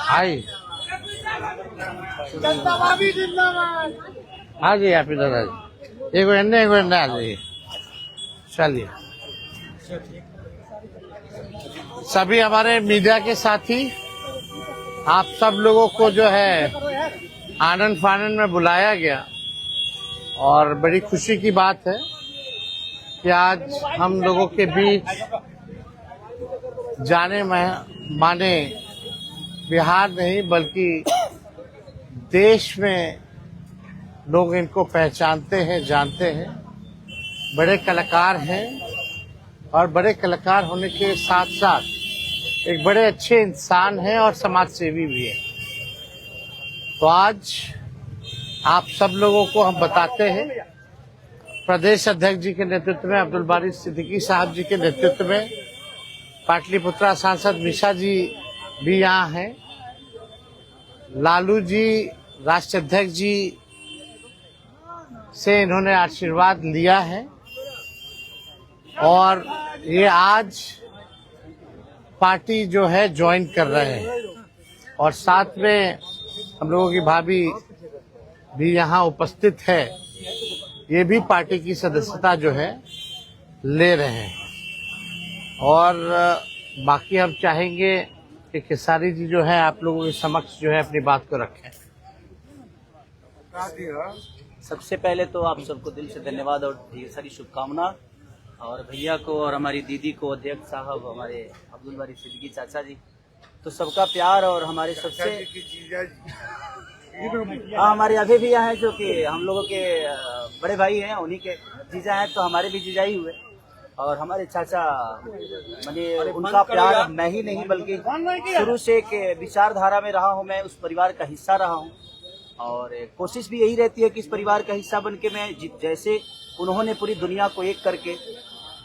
हाय हाँ जी आप इधर आ जाइए, एक मिनट आ जाइए। चलिए सभी हमारे मीडिया के साथी, आप सब लोगों को जो है आनंद फानंद में बुलाया गया और बड़ी खुशी की बात है कि आज हम लोगों के बीच जाने माने बिहार नहीं बल्कि देश में लोग इनको पहचानते हैं, जानते हैं। बड़े कलाकार हैं और बड़े कलाकार होने के साथ साथ एक बड़े अच्छे इंसान हैं और समाज सेवी भी हैं। तो आज आप सब लोगों को हम बताते हैं, प्रदेश अध्यक्ष जी के नेतृत्व में, अब्दुल बारी सिद्दीकी साहब जी के नेतृत्व में, पाटलिपुत्रा सांसद मिशा जी भी यहाँ हैं, लालू जी राष्ट्रीय अध्यक्ष जी से इन्होंने आशीर्वाद लिया है और ये आज पार्टी जो है ज्वाइन कर रहे हैं और साथ में हम लोगों की भाभी भी यहाँ उपस्थित है, ये भी पार्टी की सदस्यता जो है ले रहे हैं। और बाकी हम चाहेंगे कि खेसारी जी जो है आप लोगों के समक्ष जो है अपनी बात को रखें। सबसे पहले तो आप सबको दिल से धन्यवाद और ढेर सारी शुभकामना, और भैया को और हमारी दीदी को, अध्यक्ष साहब, हमारे अब्दुल बारी सिद्दीकी चाचा जी, तो सबका प्यार और हमारे सबसे हमारे अभी भी यहाँ हैं जो कि हम लोगों के बड़े भाई हैं, उन्हीं के जीजा हैं, तो हमारे भी जीजा ही हुए। और हमारे चाचा मैंने उनका प्यार मैं ही नहीं बल्कि शुरू से एक विचारधारा में रहा हूँ, मैं उस परिवार का हिस्सा रहा हूँ और कोशिश भी यही रहती है कि इस परिवार का हिस्सा बन के मैं जैसे उन्होंने पूरी दुनिया को एक करके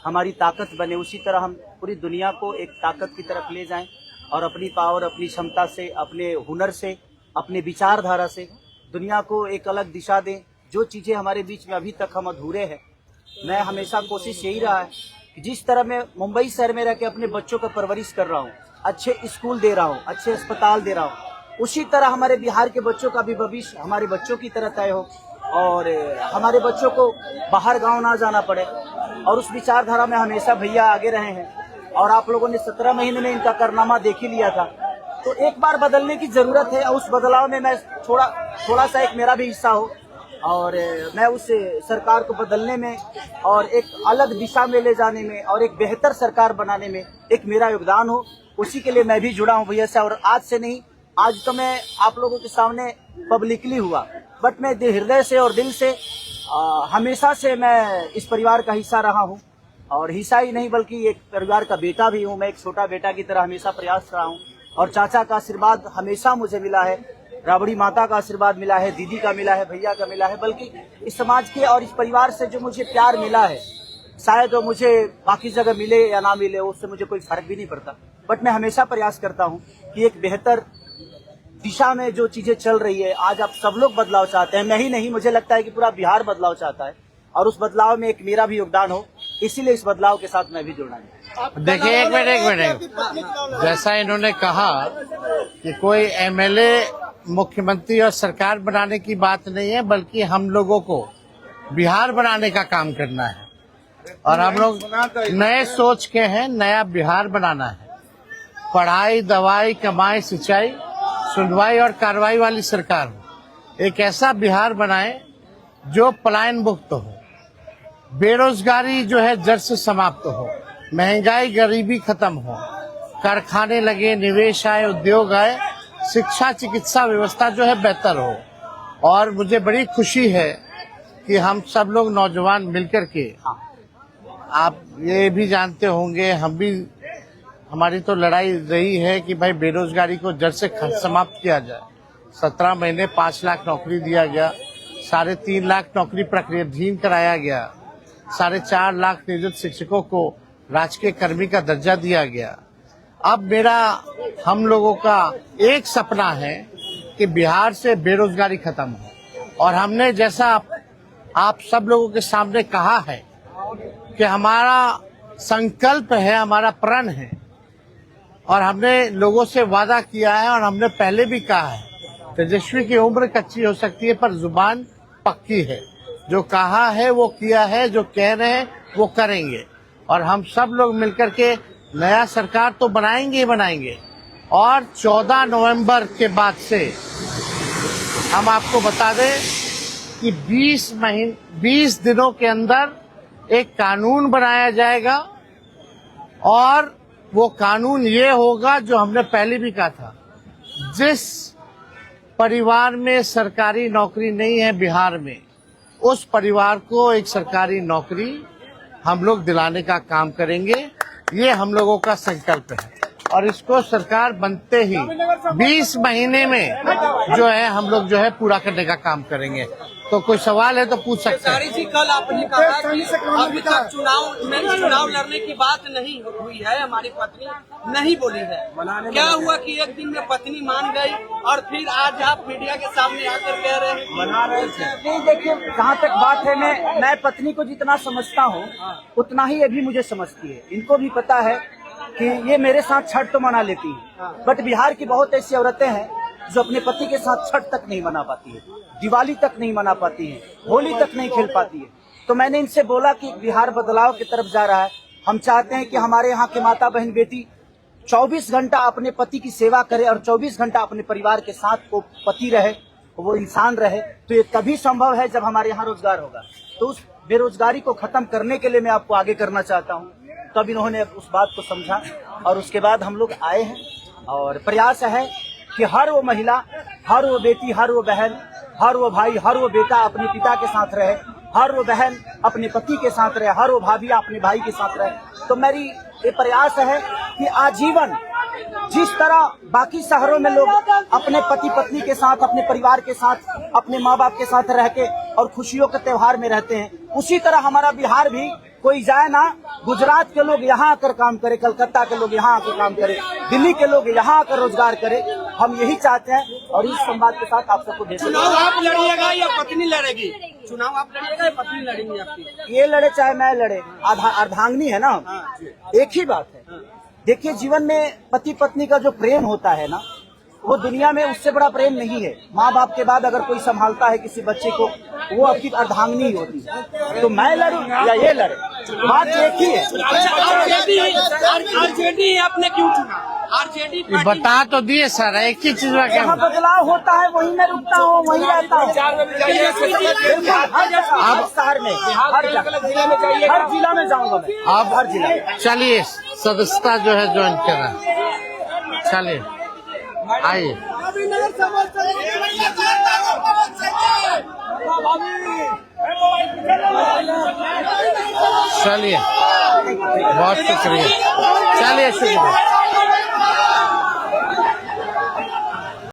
हमारी ताकत बने, उसी तरह हम पूरी दुनिया को एक ताकत की तरफ ले जाएं और अपनी पावर, अपनी क्षमता से, अपने हुनर से, अपने विचारधारा से दुनिया को एक अलग दिशा दें। जो चीज़ें हमारे बीच में अभी तक हम अधूरे हैं, मैं हमेशा कोशिश यही रहा है कि जिस तरह मैं मुंबई शहर में रह के अपने बच्चों को परवरिश कर रहा हूँ, अच्छे स्कूल दे रहा हूँ, अच्छे अस्पताल दे रहा हूँ, उसी तरह हमारे बिहार के बच्चों का भी भविष्य हमारे बच्चों की तरह तय हो और हमारे बच्चों को बाहर गांव ना जाना पड़े। और उस विचारधारा में हमेशा भैया आगे रहे हैं और आप लोगों ने 17 महीने में इनका कारनामा देख ही लिया था। तो एक बार बदलने की जरूरत है और उस बदलाव में मैं थोड़ा सा एक मेरा भी हिस्सा हो और मैं उस सरकार को बदलने में और एक अलग दिशा में ले जाने में और एक बेहतर सरकार बनाने में एक मेरा योगदान हो, उसी के लिए मैं भी जुड़ा हूँ भैया से। और आज से नहीं, आज तो मैं आप लोगों के सामने पब्लिकली हुआ, बट मैं हृदय से और दिल से हमेशा से मैं इस परिवार का हिस्सा रहा हूँ और हिस्सा ही नहीं बल्कि एक परिवार का बेटा भी हूँ। मैं एक छोटा बेटा की तरह हमेशा प्रयास रहा हूँ और चाचा का आशीर्वाद हमेशा मुझे मिला है, राबड़ी माता का आशीर्वाद मिला है, दीदी का मिला है, भैया का मिला है, बल्कि इस समाज के और इस परिवार से जो मुझे प्यार मिला है, शायद वो मुझे बाकी जगह मिले या ना मिले, उससे मुझे कोई फर्क भी नहीं पड़ता। बट मैं हमेशा प्रयास करता हूँ कि एक बेहतर दिशा में जो चीजें चल रही है, आज आप सब लोग बदलाव चाहते हैं, मैं ही नहीं, मुझे लगता है कि पूरा बिहार बदलाव चाहता है और उस बदलाव में एक मेरा भी योगदान हो, इसीलिए इस बदलाव के साथ मैं भी जुड़ना है। देखिए एक मिनट, जैसा इन्होंने कहा कि कोई एमएलए मुख्यमंत्री और सरकार बनाने की बात नहीं है बल्कि हम लोगों को बिहार बनाने का काम करना है और हम लोग नए सोच के हैं, नया बिहार बनाना है। पढ़ाई, दवाई, कमाई, सिंचाई, सुनवाई और कार्रवाई वाली सरकार हो, एक ऐसा बिहार बनाए जो पलायन मुक्त हो, बेरोजगारी जो है जड़ से समाप्त हो, महंगाई गरीबी खत्म हो, कारखाने लगे, निवेश आए, उद्योग आए, शिक्षा चिकित्सा व्यवस्था जो है बेहतर हो। और मुझे बड़ी खुशी है कि हम सब लोग नौजवान मिलकर के, आप ये भी जानते होंगे, हम भी, हमारी तो लड़ाई रही है कि भाई बेरोजगारी को जड़ से समाप्त किया जाए। 17 महीने 5 लाख नौकरी दिया गया, 3.5 लाख नौकरी प्रक्रियाधीन कराया गया, 4.5 लाख नियोजित शिक्षकों को राजकीय कर्मी का दर्जा दिया गया। अब मेरा, हम लोगों का एक सपना है कि बिहार से बेरोजगारी खत्म हो और हमने जैसा आप सब लोगों के सामने कहा है कि हमारा संकल्प है, हमारा प्रण है और हमने लोगों से वादा किया है और हमने पहले भी कहा है, तेजस्वी की उम्र कच्ची हो सकती है पर जुबान पक्की है। जो कहा है वो किया है, जो कह रहे हैं वो करेंगे और हम सब लोग मिलकर के नया सरकार तो बनाएंगे ही बनाएंगे। और 14 नवंबर के बाद से हम आपको बता दें कि 20 दिनों के अंदर एक कानून बनाया जाएगा और वो कानून ये होगा जो हमने पहले भी कहा था, जिस परिवार में सरकारी नौकरी नहीं है बिहार में, उस परिवार को एक सरकारी नौकरी हम लोग दिलाने का काम करेंगे। ये हम लोगों का संकल्प है और इसको सरकार बनते ही 20 महीने में जो है हम लोग जो है पूरा करने का काम करेंगे। तो कोई सवाल है तो पूछ सकते हैं। जी, कल आपने कहा कि अभी तक चुनाव लड़ने की बात नहीं हुई है, हमारी पत्नी नहीं बोली है। क्या हुआ कि एक दिन में पत्नी मान गई और फिर आज आप मीडिया के सामने आकर कह रहे हैं मना रहे थे? नहीं, देखिए जहाँ तक बात है, मैं पत्नी को जितना समझता हूँ उतना ही ये भी मुझे समझती है। इनको भी पता है कि ये मेरे साथ छठ तो मना लेती है, बट बिहार की बहुत ऐसी औरतें हैं जो अपने पति के साथ छठ तक नहीं मना पाती है, दिवाली तक नहीं मना पाती है, होली तक नहीं खेल पाती है। तो मैंने इनसे बोला कि बिहार बदलाव की तरफ जा रहा है। हम चाहते हैं कि हमारे यहाँ के माता बहन बेटी 24 घंटा अपने पति की सेवा करे और 24 घंटा अपने परिवार के साथ वो पति रहे, वो इंसान रहे। तो ये तभी संभव है जब हमारे यहाँ रोजगार होगा। तो उस बेरोजगारी को खत्म करने के लिए मैं आपको आगे करना चाहता हूँ। तब इन्होंने उस बात को समझा और उसके बाद हम लोग आए हैं और प्रयास है कि हर वो महिला, हर वो बेटी, हर वो बहन, हर वो भाई, हर वो बेटा अपने पिता के साथ रहे, हर वो बहन अपने पति के साथ रहे, हर वो भाभी अपने भाई के साथ रहे। तो मेरी ये प्रयास है कि आजीवन जिस तरह बाकी शहरों में लोग अपने पति पत्नी के साथ, अपने परिवार के साथ, अपने माँ बाप के साथ रह के और खुशियों के त्योहार में रहते हैं, उसी तरह हमारा बिहार भी कोई जाए ना, गुजरात के लोग यहाँ आकर काम करे, कलकत्ता के लोग यहाँ आकर काम करे, दिल्ली के लोग यहाँ आकर रोजगार करे। हम यही चाहते हैं और इस संवाद के साथ आप सबको चुनाव आप लड़िएगा या पत्नी लड़ेगी? चुनाव आप लड़िएगा या पत्नी लड़ेंगी आपकी? ये लड़े चाहे मैं लड़े, अर्धांगिनी है ना, एक ही बात है। देखिए, जीवन में पति पत्नी का जो प्रेम होता है ना, वो दुनिया में उससे बड़ा प्रेम नहीं है। माँ बाप के बाद अगर कोई संभालता है किसी बच्चे को, वो आपकी अर्धांगिनी ही होती है। तो मैं लड़ूं या ये लड़े, बात एक ही है। आरजेडी आपने क्यों चुना? आरजेडी बता तो दिए सर, एक ही चीज में जहाँ बदलाव होता है वहीं मैं रुकता हूँ, वहीं रहता हूँ। अब शहर में, हर जिला में जाऊंगा मैं। अब हर जिला चलिए, सदस्यता जो है ज्वाइन करें। चलिए आइए। चलिए, बहुत शुक्रिया। चलिए, शुक्रिया।